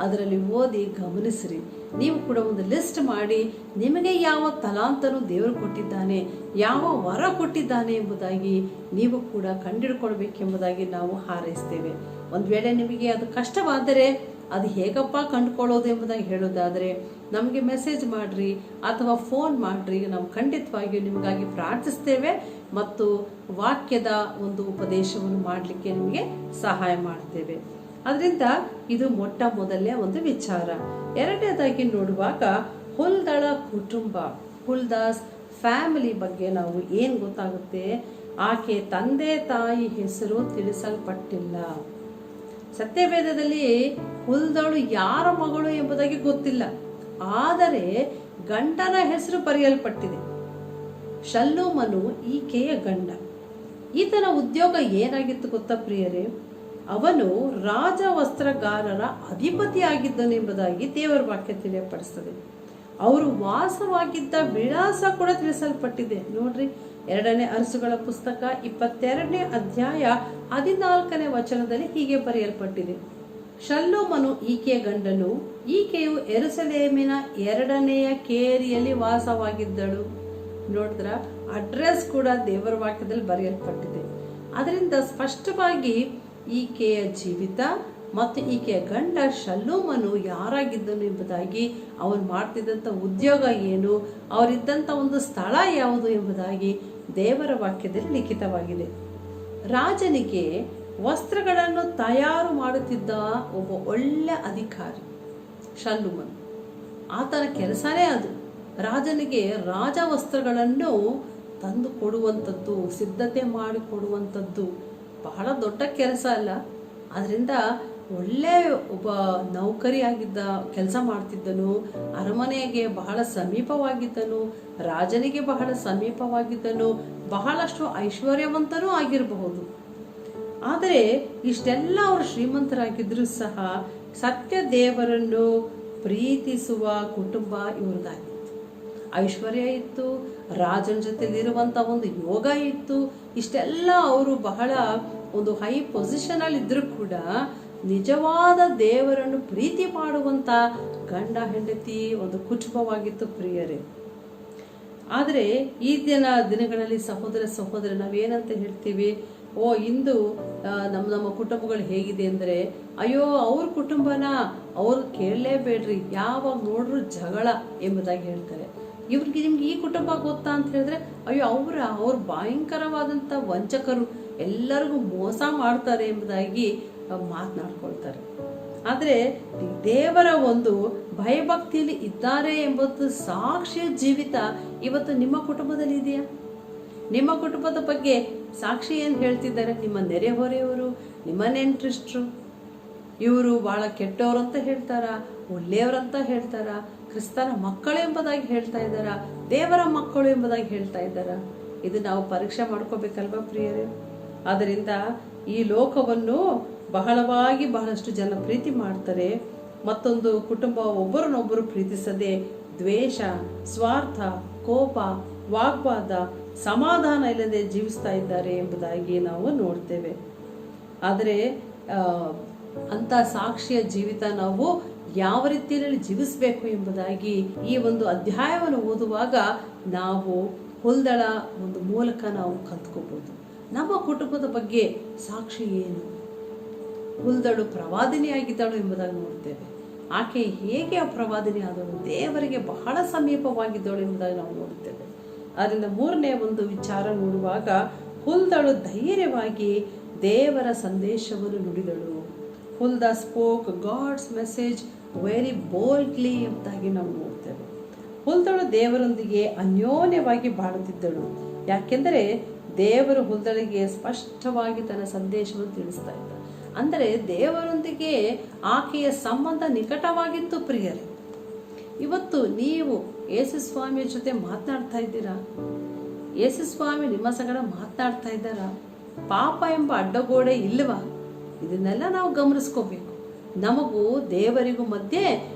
ಅದರಲ್ಲಿ ಓದಿ ಗಮನಿಸ್ರಿ. ನೀವು ಕೂಡ ಒಂದು ಲಿಸ್ಟ್ ಮಾಡಿ ನಿಮಗೆ ಯಾವ ತಲಾಂತನು ದೇವರು ಕೊಟ್ಟಿದ್ದಾನೆ, ಯಾವ ವರ ಕೊಟ್ಟಿದ್ದಾನೆ ಎಂಬುದಾಗಿ ನೀವು ಕೂಡ ಕಂಡುಹಿಡ್ಕೊಳ್ಬೇಕೆಂಬುದಾಗಿ ನಾವು ಹಾರೈಸ್ತೇವೆ. ಒಂದು ವೇಳೆ ನಿಮಗೆ ಅದು ಕಷ್ಟವಾದರೆ ಅದು ಹೇಗಪ್ಪ ಕಂಡುಕೊಳ್ಳೋದು ಎಂಬುದಾಗಿ ಹೇಳೋದಾದರೆ ನಮಗೆ ಮೆಸೇಜ್ ಮಾಡ್ರಿ ಅಥವಾ ಫೋನ್ ಮಾಡ್ರಿ. ನಾವು ಖಂಡಿತವಾಗಿಯೂ ನಿಮಗಾಗಿ ಪ್ರಾರ್ಥಿಸ್ತೇವೆ ಮತ್ತು ವಾಕ್ಯದ ಒಂದು ಉಪದೇಶವನ್ನು ಮಾಡಲಿಕ್ಕೆ ನಿಮಗೆ ಸಹಾಯ ಮಾಡ್ತೇವೆ. ಅದರಿಂದ ಇದು ಮೊಟ್ಟ ಮೊದಲನೇ ಒಂದು ವಿಚಾರ. ಎರಡನೇದಾಗಿ ನೋಡುವಾಗ ಹುಲ್ದಳ ಕುಟುಂಬ, ಹುಲ್ದಾಸ್ ಫ್ಯಾಮಿಲಿ ಬಗ್ಗೆ ನಾವು ಏನು ಗೊತ್ತಾಗುತ್ತೆ? ಆಕೆ ತಂದೆ ತಾಯಿ ಹೆಸರು ತಿಳಿಸಲ್ಪಟ್ಟಿಲ್ಲ. ಸತ್ಯವೇದದಲ್ಲಿ ಹುಲ್ದಳು ಯಾರ ಮಗಳು ಎಂಬುದಾಗಿ ಗೊತ್ತಿಲ್ಲ, ಆದರೆ ಗಂಡನ ಹೆಸರು ಬರೆಯಲ್ಪಟ್ಟಿದೆ. ಶಲ್ಲೂಮನು ಈಕೆಯ ಗಂಡ. ಈತನ ಉದ್ಯೋಗ ಏನಾಗಿತ್ತು ಗೊತ್ತಾ ಪ್ರಿಯರೇ? ಅವನು ರಾಜ ವಸ್ತ್ರಗಾರರ ಅಧಿಪತಿಯಾಗಿದ್ದನೆಂಬುದಾಗಿ ದೇವರ ವಾಕ್ಯ ತಿಳಿಯಪಡಿಸ್ತದೆ. ಅವರು ವಾಸವಾಗಿದ್ದ ವಿಳಾಸ ಕೂಡ ತಿಳಿಸಲ್ಪಟ್ಟಿದೆ. ನೋಡ್ರಿ, 2ನೇ ಅರಸುಗಳ ಪುಸ್ತಕ 22ನೇ ಅಧ್ಯಾಯ 14ನೇ ವಚನದಲ್ಲಿ ಹೀಗೆ ಬರೆಯಲ್ಪಟ್ಟಿದೆ: ಶಲ್ಲೂಮನು ಈಕೆಯ ಗಂಡನು, ಈಕೆಯು ಯೆರೂಸಲೇಮಿನ 2ನೆಯ ಕೇರಿಯಲ್ಲಿ ವಾಸವಾಗಿದ್ದಳು. ನೋಡಿದ್ರ, ಅಡ್ರೆಸ್ ಕೂಡ ದೇವರ ವಾಕ್ಯದಲ್ಲಿ ಬರೆಯಲ್ಪಟ್ಟಿದೆ. ಅದರಿಂದ ಸ್ಪಷ್ಟವಾಗಿ ಈಕೆಯ ಜೀವಿತ ಮತ್ತು ಈಕೆಯ ಗಂಡ ಶಲ್ಲೂಮನು ಯಾರಾಗಿದ್ದನು ಎಂಬುದಾಗಿ, ಅವನು ಮಾಡ್ತಿದ್ದಂಥ ಉದ್ಯೋಗ ಏನು, ಅವರಿದ್ದಂಥ ಒಂದು ಸ್ಥಳ ಯಾವುದು ಎಂಬುದಾಗಿ ದೇವರ ವಾಕ್ಯದಲ್ಲಿ ಲಿಖಿತವಾಗಿದೆ. ರಾಜನಿಗೆ ವಸ್ತ್ರಗಳನ್ನು ತಯಾರು ಮಾಡುತ್ತಿದ್ದ ಒಬ್ಬ ಒಳ್ಳೆ ಅಧಿಕಾರಿ ಶಲ್ಲೂಮನು. ಆತನ ಕೆಲಸನೇ ಅದು. ರಾಜನಿಗೆ ರಾಜ ವಸ್ತ್ರಗಳನ್ನು ತಂದು ಕೊಡುವಂಥದ್ದು, ಸಿದ್ಧತೆ ಮಾಡಿ ಕೊಡುವಂಥದ್ದು ಬಹಳ ದೊಡ್ಡ ಕೆಲಸ ಅಲ್ಲ. ಅದರಿಂದ ಒಳ್ಳೆ ಒಬ್ಬ ನೌಕರಿಯಾಗಿದ್ದ, ಕೆಲಸ ಮಾಡ್ತಿದ್ದನು, ಅರಮನೆಗೆ ಬಹಳ ಸಮೀಪವಾಗಿದ್ದನು, ರಾಜನಿಗೆ ಬಹಳ ಸಮೀಪವಾಗಿದ್ದನು, ಬಹಳಷ್ಟು ಐಶ್ವರ್ಯವಂತನೂ ಆಗಿರಬಹುದು. ಆದರೆ ಇಷ್ಟೆಲ್ಲ ಅವರು ಶ್ರೀಮಂತರಾಗಿದ್ರೂ ಸಹ ಸತ್ಯ ದೇವರನ್ನು ಪ್ರೀತಿಸುವ ಕುಟುಂಬ ಇವ್ರದ್ದಾಗಿತ್ತು. ಐಶ್ವರ್ಯ ಇತ್ತು, ರಾಜನ ಜೊತೆಲಿರುವಂಥ ಒಂದು ಯೋಗ ಇತ್ತು. ಇಷ್ಟೆಲ್ಲ ಅವರು ಬಹಳ ಒಂದು ಹೈ ಪೊಸಿಷನ್ ಅಲ್ಲಿ ಇದ್ರೂ ಕೂಡ ನಿಜವಾದ ದೇವರನ್ನು ಪ್ರೀತಿ ಮಾಡುವಂತ ಗಂಡ ಹೆಂಡತಿ ಒಂದು ಕುಟುಂಬವಾಗಿತ್ತು ಪ್ರಿಯರೇ. ಆದರೆ ಈ ದಿನಗಳಲ್ಲಿ ಸಹೋದರ ನಾವೇನಂತ ಹೇಳ್ತೀವಿ, ಇಂದು ನಮ್ಮ ಕುಟುಂಬಗಳು ಹೇಗಿದೆ ಅಂದರೆ, ಅಯ್ಯೋ ಅವ್ರ ಕುಟುಂಬನ ಅವ್ರು ಕೇಳಲೇಬೇಡ್ರಿ, ಯಾವಾಗ ನೋಡ್ರು ಜಗಳ ಎಂಬುದಾಗಿ ಹೇಳ್ತಾರೆ. ನಿಮ್ಗೆ ಈ ಕುಟುಂಬ ಗೊತ್ತಾ ಅಂತ ಹೇಳಿದ್ರೆ, ಅಯ್ಯೋ ಅವ್ರು ಭಯಂಕರವಾದಂಥ ವಂಚಕರು, ಎಲ್ಲರಿಗೂ ಮೋಸ ಮಾಡ್ತಾರೆ ಎಂಬುದಾಗಿ ಮಾತನಾಡ್ಕೊಳ್ತಾರೆ. ಆದರೆ ದೇವರ ಒಂದು ಭಯಭಕ್ತಿಯಲ್ಲಿ ಇದ್ದಾರೆ ಎಂಬುದು ಸಾಕ್ಷಿಯ ಜೀವಿತ ಇವತ್ತು ನಿಮ್ಮ ಕುಟುಂಬದಲ್ಲಿ ಇದೆಯಾ? ನಿಮ್ಮ ಕುಟುಂಬದ ಬಗ್ಗೆ ಸಾಕ್ಷಿ ಏನು ಹೇಳ್ತಿದ್ದಾರೆ? ನಿಮ್ಮ ನೆರೆಹೊರೆಯವರು, ನಿಮ್ಮ ನೆಂಟರಿಷ್ಟರು, ಇವರು ಬಹಳ ಕೆಟ್ಟವರು ಅಂತ ಹೇಳ್ತಾರ, ಒಳ್ಳೆಯವರಂತ ಹೇಳ್ತಾರ, ಕ್ರಿಸ್ತನ ಮಕ್ಕಳು ಎಂಬುದಾಗಿ ಹೇಳ್ತಾ ಇದ್ದಾರ, ದೇವರ ಮಕ್ಕಳು ಎಂಬುದಾಗಿ ಹೇಳ್ತಾ ಇದ್ದಾರ? ಇದು ನಾವು ಪರೀಕ್ಷೆ ಮಾಡ್ಕೋಬೇಕಲ್ವಾ ಪ್ರಿಯರೇ? ಆದ್ದರಿಂದ ಈ ಲೋಕವನ್ನು ಬಹಳಷ್ಟು ಜನ ಪ್ರೀತಿ ಮಾಡ್ತಾರೆ. ಮತ್ತೊಂದು ಕುಟುಂಬ ಒಬ್ಬರನ್ನೊಬ್ಬರು ಪ್ರೀತಿಸದೆ ದ್ವೇಷ, ಸ್ವಾರ್ಥ, ಕೋಪ, ವಾಗ್ವಾದ, ಸಮಾಧಾನ ಇಲ್ಲದೆ ಜೀವಿಸ್ತಾ ಇದ್ದಾರೆ ಎಂಬುದಾಗಿ ನಾವು ನೋಡ್ತೇವೆ. ಆದರೆ ಅಂತ ಸಾಕ್ಷಿಯ ಜೀವಿತ ನಾವು ಯಾವ ರೀತಿಯಲ್ಲಿ ಜೀವಿಸಬೇಕು ಎಂಬುದಾಗಿ ಈ ಒಂದು ಅಧ್ಯಾಯವನ್ನು ಓದುವಾಗ ನಾವು ಹುಲ್ದಳ ಒಂದು ಮೂಲಕ ನಾವು ಕಲ್ತ್ಕೋಬಹುದು. ನಮ್ಮ ಕುಟುಂಬದ ಬಗ್ಗೆ ಸಾಕ್ಷಿ ಏನು? ಹುಲ್ದಳು ಪ್ರವಾದಿನಿಯಾಗಿದ್ದಳು ಎಂಬುದಾಗಿ ನೋಡ್ತೇವೆ. ಆಕೆ ಹೇಗೆ ಆ ಪ್ರವಾದಿನಿ ಆದಳು? ದೇವರಿಗೆ ಬಹಳ ಸಮೀಪವಾಗಿದ್ದಳು ಎಂಬುದಾಗಿ ನಾವು ನೋಡುತ್ತೇವೆ. ಅದರಿಂದ 3ನೇ ಒಂದು ವಿಚಾರ ನೋಡುವಾಗ, ಹುಲ್ದಳು ಧೈರ್ಯವಾಗಿ ದೇವರ ಸಂದೇಶವನ್ನು ನುಡಿದಳು. Huldah spoke God's message very boldly ಎಂಬುದಾಗಿ ನಾವು ನೋಡ್ತೇವೆ. ಹುಲ್ದಳು ದೇವರೊಂದಿಗೆ ಅನ್ಯೋನ್ಯವಾಗಿ ಬಾಳುತ್ತಿದ್ದಳು. ಯಾಕೆಂದರೆ ದೇವರು ಹುಲ್ದಳಿಗೆ ಸ್ಪಷ್ಟವಾಗಿ ತನ್ನ ಸಂದೇಶವನ್ನು ತಿಳಿಸ್ತಾ ಇದ್ದ. ಅಂದರೆ ದೇವರೊಂದಿಗೆ ಆಕೆಯ ಸಂಬಂಧ ನಿಕಟವಾಗಿತ್ತು ಪ್ರಿಯರೇ. ಇವತ್ತು ನೀವು ಯೇಸುಸ್ವಾಮಿಯ ಜೊತೆ ಮಾತನಾಡ್ತಾ ಇದ್ದೀರಾ? ಯೇಸುಸ್ವಾಮಿ ನಿಮ್ಮ ಸಂಗಡ ಮಾತನಾಡ್ತಾ ಇದ್ದಾರಾ? ಪಾಪ ಎಂಬ ಅಡ್ಡಗೋಡೆ ಇಲ್ಲವಾ? ಇದನ್ನೆಲ್ಲ ನಾವು ಗಮನಿಸ್ಕೋಬೇಕು. ನಮಗೂ ದೇವರಿಗೂ ಮಧ್ಯೆ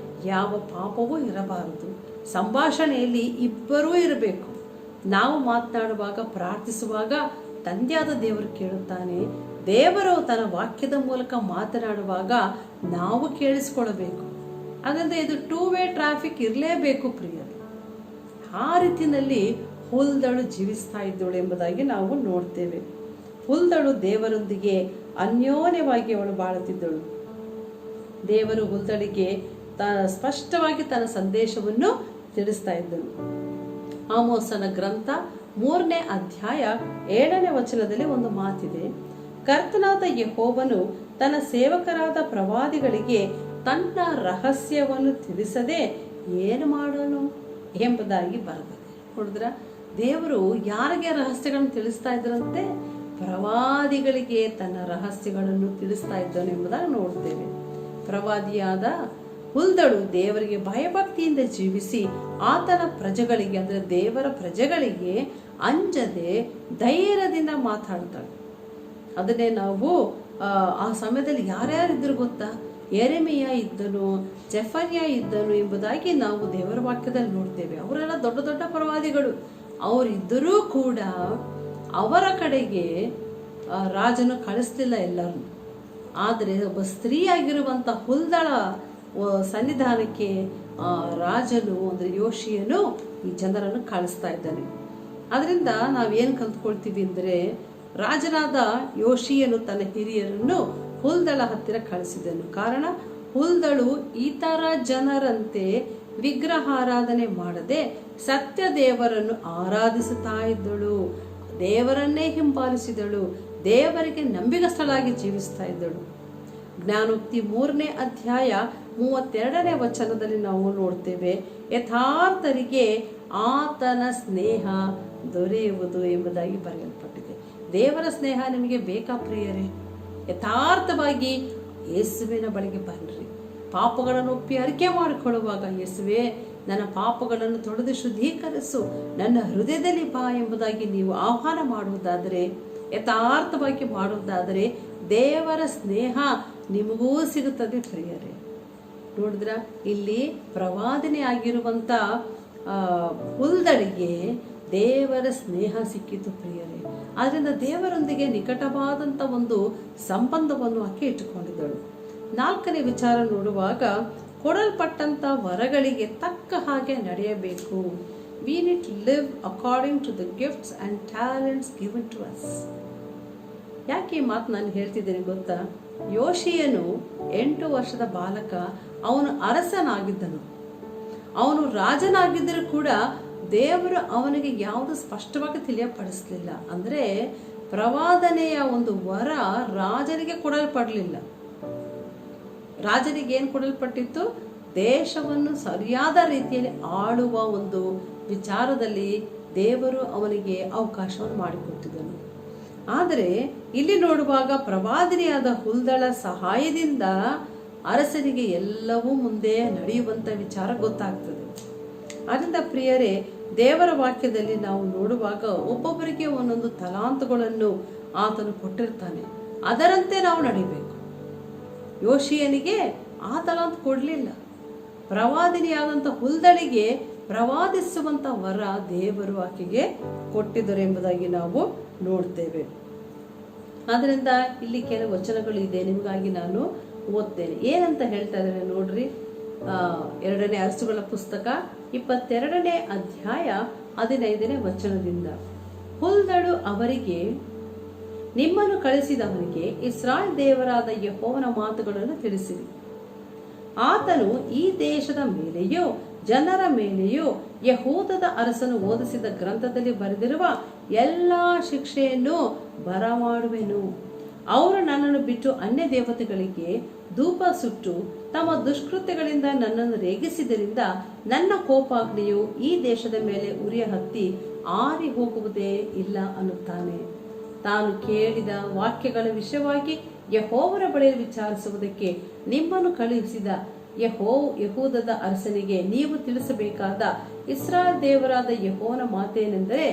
ಯಾವ ಪಾಪವೂ ಇರಬಾರದು. ಸಂಭಾಷಣೆಯಲ್ಲಿ ಇಬ್ಬರೂ ಇರಬೇಕು. ನಾವು ಮಾತನಾಡುವಾಗ, ಪ್ರಾರ್ಥಿಸುವಾಗ ತಂದೆಯಾದ ದೇವರು ಕೇಳುತ್ತಾನೆ. ದೇವರು ತನ್ನ ವಾಕ್ಯದ ಮೂಲಕ ಮಾತನಾಡುವಾಗ ನಾವು ಕೇಳಿಸ್ಕೊಳ್ಬೇಕು. ಅದರಿಂದ ಇದು 2 ವೇ ಟ್ರಾಫಿಕ್ ಇರಲೇಬೇಕು ಪ್ರಿಯರೇ. ಆ ರೀತಿಯಲ್ಲಿ ಹುಲ್ದಳು ಜೀವಿಸ್ತಾ ಇದ್ದಳು ಎಂಬುದಾಗಿ ನಾವು ನೋಡ್ತೇವೆ. ಹುಲ್ದಳು ದೇವರೊಂದಿಗೆ ಅನ್ಯೋನ್ಯವಾಗಿ ಅವಳು ಬಾಳುತ್ತಿದ್ದಳು. ದೇವರು ಹುಲ್ದಳಿಗೆ ಸ್ಪಷ್ಟವಾಗಿ ತನ್ನ ಸಂದೇಶವನ್ನು ತಿಳಿಸ್ತಾ ಇದ್ದನು. ಆಮೋಸನ ಗ್ರಂಥ 3ನೇ ಅಧ್ಯಾಯ 7ನೇ ವಚನದಲ್ಲಿ ಒಂದು ಮಾತಿದೆ: ಕರ್ತನಾದ ಯೆಹೋವನು ತನ್ನ ಸೇವಕರಾದ ಪ್ರವಾದಿಗಳಿಗೆ ತನ್ನ ರಹಸ್ಯವನ್ನು ತಿಳಿಸದೆ ಏನು ಮಾಡೋನು ಎಂಬುದಾಗಿ ಬರ್ತದೆ. ನೋಡಿದ್ರ, ದೇವರು ಯಾರಿಗೆ ರಹಸ್ಯಗಳನ್ನು ತಿಳಿಸ್ತಾ ಇದ್ರಂತೆ? ಪ್ರವಾದಿಗಳಿಗೆ ತನ್ನ ರಹಸ್ಯಗಳನ್ನು ತಿಳಿಸ್ತಾ ಇದ್ದನು ಎಂಬುದಾಗಿ ನೋಡ್ತೇವೆ. ಪ್ರವಾದಿಯಾದ ಹುಲ್ದಳು ದೇವರಿಗೆ ಭಯಭಕ್ತಿಯಿಂದ ಜೀವಿಸಿ ಆತನ ಪ್ರಜೆಗಳಿಗೆ, ಅಂದರೆ ದೇವರ ಪ್ರಜೆಗಳಿಗೆ ಅಂಜದೆ ಧೈರ್ಯದಿಂದ ಮಾತಾಡ್ತಾಳೆ. ಅದನ್ನೇ ನಾವು ಆ ಸಮಯದಲ್ಲಿ ಯಾರ್ಯಾರಿದ್ರು ಗೊತ್ತಾ? ಯೆರೆಮೀಯ ಇದ್ದನು, ಜೆಫನ್ಯ ಇದ್ದನು ಎಂಬುದಾಗಿ ನಾವು ದೇವರ ವಾಕ್ಯದಲ್ಲಿ ನೋಡ್ತೇವೆ. ಅವರೆಲ್ಲ ದೊಡ್ಡ ದೊಡ್ಡ ಪ್ರವಾದಿಗಳು. ಅವರಿದ್ದರೂ ಕೂಡ ಅವರ ಕಡೆಗೆ ರಾಜನು ಕಳಿಸ್ಲಿಲ್ಲ ಎಲ್ಲರನ್ನು. ಆದರೆ ಒಬ್ಬ ಸ್ತ್ರೀಯಾಗಿರುವಂಥ ಹುಲ್ದಳ ಸನ್ನಿಧಾನಕ್ಕೆ ರಾಜನು ಅಂದರೆ ಯೋಷಿಯನು ಈ ಜನರನ್ನು ಕಳಿಸ್ತಾ ಇದ್ದಾನೆ. ಅದರಿಂದ ನಾವೇನು ಕಲ್ತ್ಕೊಳ್ತೀವಿ ಅಂದರೆ, ರಾಜನಾದ ಯೋಷಿಯನು ತನ್ನ ಹಿರಿಯರನ್ನು ಹುಲ್ದಳ ಹತ್ತಿರ ಕಳಿಸಿದನು. ಕಾರಣ, ಹುಲ್ದಳು ಇತರ ಜನರಂತೆ ವಿಗ್ರಹಾರಾಧನೆ ಮಾಡದೆ ಸತ್ಯ ದೇವರನ್ನು ಆರಾಧಿಸುತ್ತಾ ಇದ್ದಳು, ದೇವರನ್ನೇ ಹಿಂಬಾಲಿಸಿದಳು, ದೇವರಿಗೆ ನಂಬಿಗಸ್ತಳಾಗಿ ಜೀವಿಸ್ತಾ ಇದ್ದಳು. ಜ್ಞಾನೋಕ್ತಿ 3ನೇ ಅಧ್ಯಾಯ 32ನೇ ವಚನದಲ್ಲಿ ನಾವು ನೋಡ್ತೇವೆ, ಯಥಾರ್ಥರಿಗೆ ಆತನ ಸ್ನೇಹ ದೊರೆಯುವುದು ಎಂಬುದಾಗಿ ಬರೆಯಲ್ಪಟ್ಟಿದೆ. ದೇವರ ಸ್ನೇಹ ನಿಮಗೆ ಬೇಕಾ ಪ್ರಿಯರೇ? ಯಥಾರ್ಥವಾಗಿ ಯೇಸುವಿನ ಬಳಿಗೆ ಬನ್ನಿರಿ. ಪಾಪಗಳನ್ನು ಒಪ್ಪಿ ಅರಿಕೆ ಮಾಡಿಕೊಳ್ಳುವಾಗ, ಯೇಸುವೆ ನನ್ನ ಪಾಪಗಳನ್ನು ತೊಳೆದು ಶುದ್ಧೀಕರಿಸು, ನನ್ನ ಹೃದಯದಲ್ಲಿ ಬಾ ಎಂಬುದಾಗಿ ನೀವು ಆಹ್ವಾನ ಮಾಡುವುದಾದರೆ, ಯಥಾರ್ಥವಾಗಿ ಮಾಡುವುದಾದರೆ ದೇವರ ಸ್ನೇಹ ನಿಮಗೂ ಸಿಗುತ್ತದೆ ಪ್ರಿಯರೇ. ನೋಡಿದ್ರ, ಇಲ್ಲಿ ಪ್ರವಾದನೆ ಆಗಿರುವಂಥ ಹುಲ್ದಳಿಗೆ ದೇವರ ಸ್ನೇಹ ಸಿಕ್ಕಿತು ಪ್ರಿಯರೇ. ಆದ್ದರಿಂದ ದೇವರೊಂದಿಗೆ ನಿಕಟವಾದಂಥ ಒಂದು ಸಂಬಂಧವನ್ನು ಆಕೆ ಇಟ್ಟುಕೊಂಡಿದ್ದಳು. 4ನೇ ವಿಚಾರ ನೋಡುವಾಗ, ಕೊಡಲ್ಪಟ್ಟಂಥ ವರಗಳಿಗೆ ತಕ್ಕ ಹಾಗೆ ನಡೆಯಬೇಕು. We need to live according to the gifts and talents given to us. ಯಾಕೆ ಈ ಮಾತು ನಾನು ಹೇಳ್ತಿದ್ದೇನೆ ಗೊತ್ತಾ? ಯೋಷಿಯನು 8 ವರ್ಷದ ಬಾಲಕ, ಅವನು ಅರಸನಾಗಿದ್ದನು. ಅವನು ರಾಜನಾಗಿದ್ದರೂ ಕೂಡ ದೇವರು ಅವನಿಗೆ ಯಾವುದು ಸ್ಪಷ್ಟವಾಗಿ ತಿಳಿಯಪಡಿಸಲಿಲ್ಲ. ಅಂದರೆ ಪ್ರವಾದನೆಯ ಒಂದು ವರ ರಾಜನಿಗೆ ಕೊಡಲ್ಪಡಲಿಲ್ಲ. ರಾಜನಿಗೆ ಏನು ಕೊಡಲ್ಪಟ್ಟಿತ್ತು? ದೇಶವನ್ನು ಸರಿಯಾದ ರೀತಿಯಲ್ಲಿ ಆಳುವ ಒಂದು ವಿಚಾರದಲ್ಲಿ ದೇವರು ಅವನಿಗೆ ಅವಕಾಶವನ್ನು ಮಾಡಿಕೊಟ್ಟಿದ್ದನು. ಆದರೆ ಇಲ್ಲಿ ನೋಡುವಾಗ ಪ್ರವಾದಿನಿಯಾದ ಹುಲ್ದಳ ಸಹಾಯದಿಂದ ಅರಸನಿಗೆ ಎಲ್ಲವೂ ಮುಂದೆ ನಡೆಯುವಂಥ ವಿಚಾರ ಗೊತ್ತಾಗ್ತದೆ. ಅದರಿಂದ ಪ್ರಿಯರೇ, ದೇವರ ವಾಕ್ಯದಲ್ಲಿ ನಾವು ನೋಡುವಾಗ ಒಬ್ಬೊಬ್ಬರಿಗೆ ಒಂದೊಂದು ತಲಾಂತುಗಳನ್ನು ಆತನು ಕೊಟ್ಟಿರ್ತಾನೆ. ಅದರಂತೆ ನಾವು ನಡಿಬೇಕು. ಯೋಷಿಯನಿಗೆ ಆ ತಲಾಂತ ಕೊಡಲಿಲ್ಲ. ಪ್ರವಾದಿನಿಯಾದಂಥ ಹುಲ್ದಳಿಗೆ ಪ್ರವಾದಿಸುವಂಥ ವರ ದೇವರು ಆಕೆಗೆ ಕೊಟ್ಟಿದ್ದರು ಎಂಬುದಾಗಿ ನಾವು ನೋಡ್ತೇವೆ. ಆದ್ದರಿಂದ ಇಲ್ಲಿ ಕೆಲವು ವಚನಗಳು ಇದೆ, ನಿಮಗಾಗಿ ನಾನು ಓದ್ತೇನೆ. ಏನಂತ ಹೇಳ್ತಾ ಇದ್ದಾರೆ ನೋಡ್ರಿ. 2ನೇ ಅರಸುಗಳ ಪುಸ್ತಕ 22ನೇ ಅಧ್ಯಾಯ 15ನೇ ವಚನದಿಂದ, ಹುಲ್ದಳು ಅವರಿಗೆ, ನಿಮ್ಮನ್ನು ಕಳಿಸಿದವನಿಗೆ ಇಸ್ರಾಯೇಲ್ ದೇವರಾದ ಯೆಹೋವನ ಮಾತುಗಳನ್ನು ತಿಳಿಸಿರಿ. ಆತನು ಈ ದೇಶದ ಮೇಲೆಯೋ ಜನರ ಮೇಲೆಯೋ ಯೆಹೂದದ ಅರಸನು ಓದಿಸಿದ ಗ್ರಂಥದಲ್ಲಿ ಬರೆದಿರುವ ಎಲ್ಲಾ ಶಿಕ್ಷೆಯನ್ನು ಬರಮಾಡುವೆನು. ಅವರು ನನ್ನನ್ನು ಬಿಟ್ಟು ಅನ್ಯ ದೇವತೆಗಳಿಗೆ ಧೂಪ ಸುಟ್ಟು ತಮ್ಮ ದುಷ್ಕೃತ್ಯಗಳಿಂದ ನನ್ನನ್ನು ರೇಗಿಸಿದ್ದರಿಂದ ನನ್ನ ಕೋಪಾಗ್ನಿಯು ಈ ದೇಶದ ಮೇಲೆ ಉರಿಯ ಹತ್ತಿ ಆರಿ ಹೋಗುವುದೇ ಇಲ್ಲ ಅನ್ನುತ್ತಾನೆ. ತಾನು ಕೇಳಿದ ವಾಕ್ಯಗಳ ವಿಷಯವಾಗಿ ಯೆಹೋವನ ಬಳಿಯಲ್ಲಿ ವಿಚಾರಿಸುವುದಕ್ಕೆ ನಿಮ್ಮನ್ನು ಕಳುಹಿಸಿದ ಯೆಹೂದದ ಅರಸನಿಗೆ ನೀವು ತಿಳಿಸಬೇಕಾದ ಇಸ್ರಾಯೇಲ್ ದೇವರಾದ ಯೆಹೋವನ ಮಾತೇನೆಂದರೆ,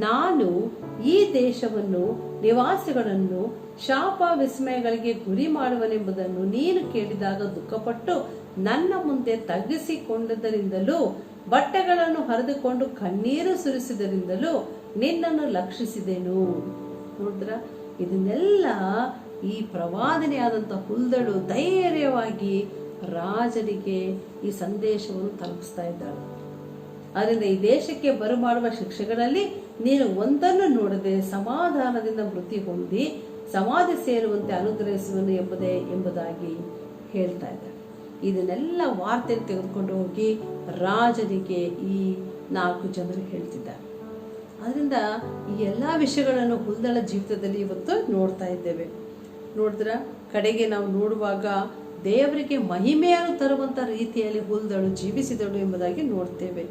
ನಾನು ಈ ದೇಶವನ್ನು ನಿವಾಸಿಗಳನ್ನು ಶಾಪ ವಿಸ್ಮಯಗಳಿಗೆ ಗುರಿ ಮಾಡುವನೆಂಬುದನ್ನು ನೀನು ಕೇಳಿದಾಗ ದುಃಖಪಟ್ಟು ನನ್ನ ಮುಂದೆ ತಗ್ಗಿಸಿಕೊಂಡದರಿಂದಲೂ ಬಟ್ಟೆಗಳನ್ನು ಹರಿದುಕೊಂಡು ಕಣ್ಣೀರು ಸುರಿಸಿದರಿಂದಲೂ ನಿನ್ನನ್ನು ಲಕ್ಷಿಸಿದೆನು. ನೋಡಿದ್ರ, ಇದನ್ನೆಲ್ಲ ಈ ಪ್ರವಾದನೆಯಾದಂಥ ಹುಲ್ದಳು ಧೈರ್ಯವಾಗಿ ರಾಜನಿಗೆ ಈ ಸಂದೇಶವನ್ನು ತಲುಪಿಸ್ತಾ ಇದ್ದಾಳೆ. ಅದರಿಂದ ಈ ದೇಶಕ್ಕೆ ಬರಮಾಡುವ ಶಿಕ್ಷೆಗಳಲ್ಲಿ ನೀನು ಒಂದನ್ನು ನೋಡದೆ ಸಮಾಧಾನದಿಂದ ಮೃತಿ ಹೊಂದಿ ಸಮಾಧಿ ಸೇರುವಂತೆ ಅನುಗ್ರಹಿಸುವನು ಎಂಬುದಾಗಿ ಹೇಳ್ತಾ ಇದ್ದಾರೆ. ಇದನ್ನೆಲ್ಲ ವಾರ್ತೆಯನ್ನು ತೆಗೆದುಕೊಂಡು ಹೋಗಿ ರಾಜನಿಗೆ ಈ 4 ಜನರು ಹೇಳ್ತಿದ್ದಾರೆ. ಅದರಿಂದ ಈ ಎಲ್ಲ ವಿಷಯಗಳನ್ನು ಹುಲ್ದಳ ಜೀವಿತದಲ್ಲಿ ಇವತ್ತು ನೋಡ್ತಾ ಇದ್ದೇವೆ. ನೋಡಿದ್ರ, ಕಡೆಗೆ ನಾವು ನೋಡುವಾಗ ದೇವರಿಗೆ ಮಹಿಮೆಯನ್ನು ತರುವಂಥ ರೀತಿಯಲ್ಲಿ ಹುಲ್ದಳು ಜೀವಿಸಿದಳು ಎಂಬುದಾಗಿ ನೋಡ್ತೇವೆ.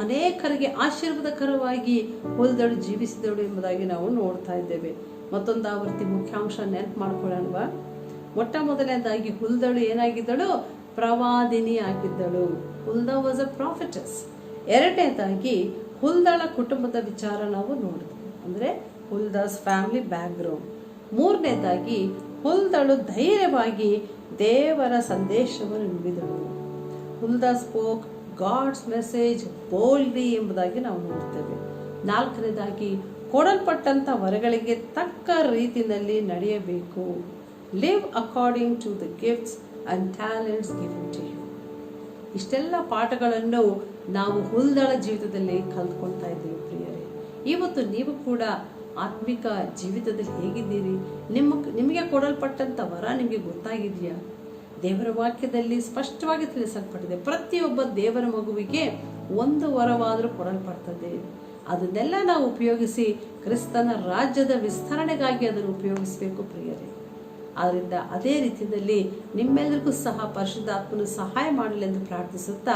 ಅನೇಕರಿಗೆ ಆಶೀರ್ವಾದಕರವಾಗಿ ಹುಲ್ದಳು ಜೀವಿಸಿದಳು ಎಂಬುದಾಗಿ ನಾವು ನೋಡ್ತಾ ಇದ್ದೇವೆ. ಮತ್ತೊಂದು ಆವರ್ತಿ ಮುಖ್ಯಾಂಶ ನೆನಪು ಮಾಡ್ಕೊಳ್ಳೋಣವಾ? ಮೊಟ್ಟ ಮೊದಲನೇದಾಗಿ ಹುಲ್ದಳು ಏನಾಗಿದ್ದಳು? ಪ್ರವಾದಿನಿ ಆಗಿದ್ದಳು. ಹುಲ್ದ ವಾಸ್ ಅ ಪ್ರಾಫಿಟಸ್. ಎರಡನೇದಾಗಿ ಹುಲ್ದಾಳ ಕುಟುಂಬದ ವಿಚಾರ ನಾವು ನೋಡಿದ್ವಿ, ಅಂದರೆ ಹುಲ್ದಾಸ್ ಫ್ಯಾಮಿಲಿ ಬ್ಯಾಕ್ಗ್ರೌಂಡ್. ಮೂರನೇದಾಗಿ ಹುಲ್ದಳು ಧೈರ್ಯವಾಗಿ ದೇವರ ಸಂದೇಶವನ್ನು ನುಡಿದಳು. Huldah spoke God's message boldly ಎಂಬುದಾಗಿ ನಾವು ನೋಡ್ತೇವೆ. ನಾಲ್ಕನೇದಾಗಿ ಕೊಡಲ್ಪಟ್ಟಂಥ ವರಗಳಿಗೆ ತಕ್ಕ ರೀತಿಯಲ್ಲಿ ನಡೆಯಬೇಕು. Live according to the gifts and talents given to you. ಇಷ್ಟೆಲ್ಲ ಪಾಠಗಳನ್ನು ನಾವು ಹುಲ್ದಳ ಜೀವಿತದಲ್ಲಿ ಕಲ್ತ್ಕೊಳ್ತಾ ಇದ್ದೀವಿ ಪ್ರಿಯರೇ. ಇವತ್ತು ನೀವು ಕೂಡ ಆತ್ಮಿಕ ಜೀವಿತದಲ್ಲಿ ಹೇಗಿದ್ದೀರಿ? ನಿಮಗೆ ಕೊಡಲ್ಪಟ್ಟಂಥ ವರ ನಿಮಗೆ ಗೊತ್ತಾಗಿದೆಯಾ? ದೇವರ ವಾಕ್ಯದಲ್ಲಿ ಸ್ಪಷ್ಟವಾಗಿ ತಿಳಿಸಲ್ಪಟ್ಟಿದೆ, ಪ್ರತಿಯೊಬ್ಬ ದೇವರ ಮಗುವಿಗೆ ಒಂದು ವರವಾದರೂ ಕೊಡಲ್ಪಡ್ತದೆ. ಅದನ್ನೆಲ್ಲ ನಾವು ಉಪಯೋಗಿಸಿ ಕ್ರಿಸ್ತನ ರಾಜ್ಯದ ವಿಸ್ತರಣೆಗಾಗಿ ಅದನ್ನು ಉಪಯೋಗಿಸಬೇಕು ಪ್ರಿಯರೇ. ಆದ್ದರಿಂದ ಅದೇ ರೀತಿಯಲ್ಲಿ ನಿಮ್ಮೆಲ್ಲರಿಗೂ ಸಹ ಪರಿಶುದ್ಧಾತ್ಮನು ಸಹಾಯ ಮಾಡಲಿ ಎಂದು ಪ್ರಾರ್ಥಿಸುತ್ತಾ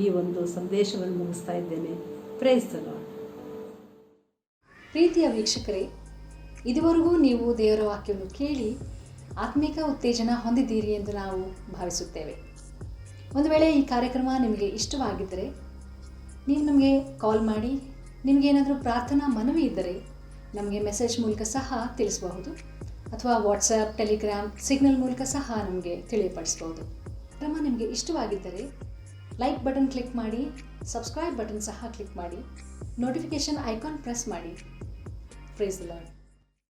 ಈ ಒಂದು ಸಂದೇಶವನ್ನು ಮುಗಿಸ್ತಾ ಇದ್ದೇನೆ. Praise the Lord. ಪ್ರೀತಿಯ ವೀಕ್ಷಕರೇ, ಇದುವರೆಗೂ ನೀವು ದೇವರ ವಾಕ್ಯವನ್ನು ಕೇಳಿ ಆತ್ಮಿಕ ಉತ್ತೇಜನ ಹೊಂದಿದ್ದೀರಿ ಎಂದು ನಾವು ಭಾವಿಸುತ್ತೇವೆ. ಒಂದು ವೇಳೆ ಈ ಕಾರ್ಯಕ್ರಮ ನಿಮಗೆ ಇಷ್ಟವಾಗಿದ್ದರೆ ನೀವು ನಮಗೆ ಕಾಲ್ ಮಾಡಿ, ನಿಮಗೇನಾದರೂ ಪ್ರಾರ್ಥನಾ ಮನವಿ ಇದ್ದರೆ ನಮಗೆ ಮೆಸೇಜ್ ಮೂಲಕ ಸಹ ತಿಳಿಸಬಹುದು, ಅಥವಾ ವಾಟ್ಸಪ್, ಟೆಲಿಗ್ರಾಮ್, ಸಿಗ್ನಲ್ ಮೂಲಕ ಸಹ ನಮಗೆ ತಿಳಿಯಪಡಿಸಬಹುದು. ಕ್ರಮ ನಿಮಗೆ ಇಷ್ಟವಾಗಿದ್ದರೆ ಲೈಕ್ ಬಟನ್ ಕ್ಲಿಕ್ ಮಾಡಿ, ಸಬ್ಸ್ಕ್ರೈಬ್ ಬಟನ್ ಸಹ ಕ್ಲಿಕ್ ಮಾಡಿ, ನೋಟಿಫಿಕೇಷನ್ ಐಕಾನ್ ಪ್ರೆಸ್ ಮಾಡಿ. Praise the lord.